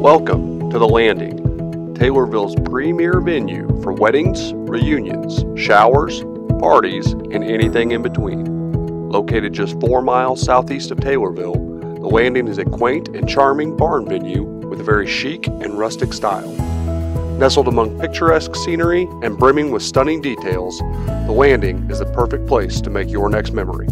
Welcome to The Landing, Taylorville's premier venue for weddings, reunions, showers, parties, and anything in between. Located just 4 miles southeast of Taylorville, The Landing is a quaint and charming barn venue with a very chic and rustic style. Nestled among picturesque scenery and brimming with stunning details, The Landing is the perfect place to make your next memory.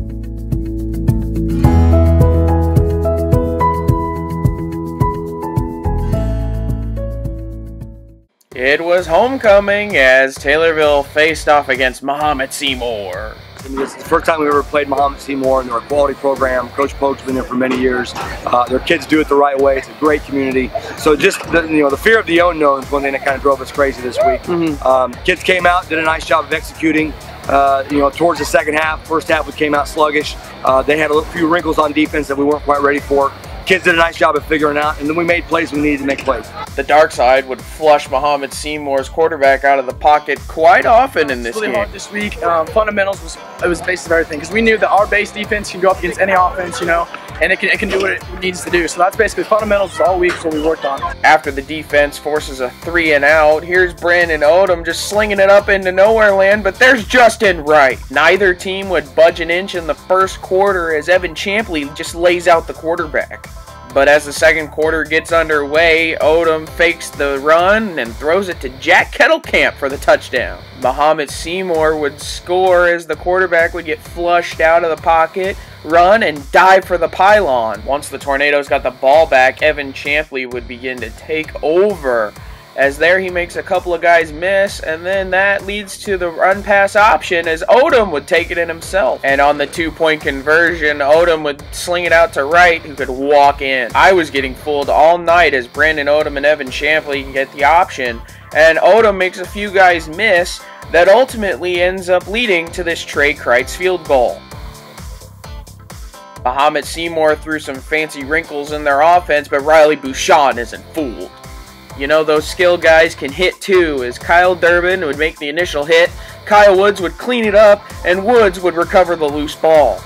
It was homecoming as Taylorville faced off against Mahomet-Seymour. This is the first time we've ever played Mahomet-Seymour, and they're a quality program. Coach Polk's been there for many years. Their kids do it the right way. It's a great community. So just the fear of the unknown is one thing that kind of drove us crazy this week. Kids came out, did a nice job of executing. Towards the second half, first half we came out sluggish. They had a few wrinkles on defense that we weren't quite ready for. Kids did a nice job of figuring out, and then we made plays we needed to make plays. The dark side would flush Mahomet-Seymour's quarterback out of the pocket quite often in this game. Hard this week. Fundamentals was the basis of everything, because we knew that our base defense can go up against any offense, and it can do what it needs to do. So that's basically fundamentals all week is what we worked on. After the defense forces a 3 and out, here's Brandon Odom just slinging it up into nowhere land, but there's Justin Wright. Neither team would budge an inch in the first quarter as Evan Champley just lays out the quarterback. But as the second quarter gets underway, Odom fakes the run and throws it to Jack Kettlecamp for the touchdown. Mahomet-Seymour would score as the quarterback would get flushed out of the pocket, run, and dive for the pylon. Once the Tornadoes got the ball back, Evan Champley would begin to take over. As there he makes a couple of guys miss, and then that leads to the run-pass option as Odom would take it in himself. And on the 2-point conversion, Odom would sling it out to Wright, who could walk in. I was getting fooled all night as Brandon Odom and Evan Champley get the option, and Odom makes a few guys miss that ultimately ends up leading to this Trey Kreitz field goal. Mahomet-Seymour threw some fancy wrinkles in their offense, but Riley Bouchon isn't fooled. Those skill guys can hit too, as Kyle Durbin would make the initial hit, Kyle Woods would clean it up, and Woods would recover the loose ball.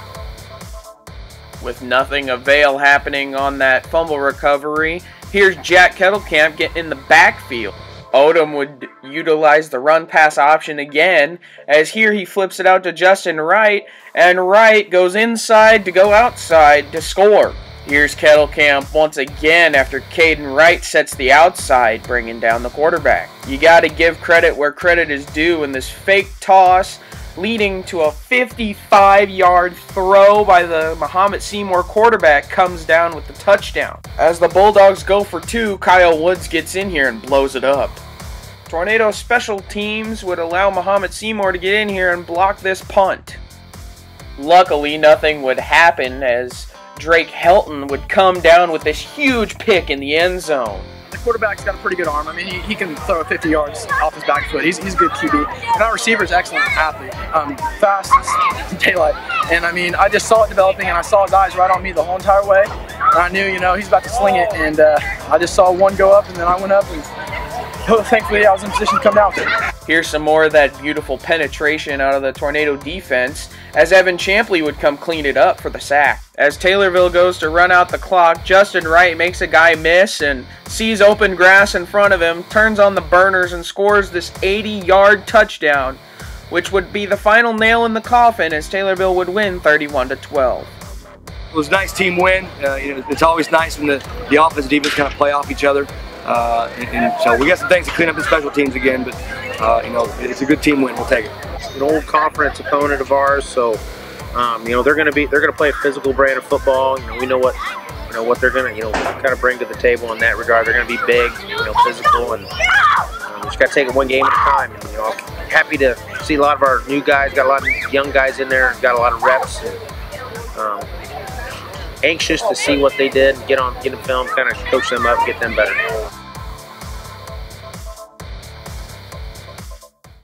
With nothing avail happening on that fumble recovery, here's Jack Kettlecamp getting in the backfield. Odom would utilize the run-pass option again, as here he flips it out to Justin Wright, and Wright goes inside to go outside to score. Here's Kettlecamp once again after Caden Wright sets the outside, bringing down the quarterback. You got to give credit where credit is due in this fake toss, leading to a 55-yard throw by the Mahomet-Seymour quarterback comes down with the touchdown. As the Bulldogs go for 2, Kyle Woods gets in here and blows it up. Tornado special teams would allow Mahomet-Seymour to get in here and block this punt. Luckily, nothing would happen as Drake Helton would come down with this huge pick in the end zone. The quarterback's got a pretty good arm. I mean, he can throw 50 yards off his back foot. He's a good QB. And our receiver's an excellent athlete. Fast as daylight. And I mean, I just saw it developing, and I saw his eyes right on me the whole entire way. And I knew, he's about to sling it. And I just saw one go up, and then I went up, and thankfully I was in position to come down with it. Here's some more of that beautiful penetration out of the Tornado defense as Evan Champley would come clean it up for the sack. As Taylorville goes to run out the clock, Justin Wright makes a guy miss and sees open grass in front of him, turns on the burners and scores this 80-yard touchdown, which would be the final nail in the coffin as Taylorville would win 31-12. It was a nice team win. It's always nice when the offense and defense kind of play off each other. And so we got some things to clean up in special teams again, but it's a good team win. We'll take it. An old conference opponent of ours, so they're going to play a physical brand of football. We know what they're going to kind of bring to the table in that regard. They're going to be big, physical, and we just got to take it one game at a time. And, I'm happy to see a lot of our new guys, got a lot of young guys in there, got a lot of reps. And, anxious to see what they did, get in film, kind of coach them up, get them better.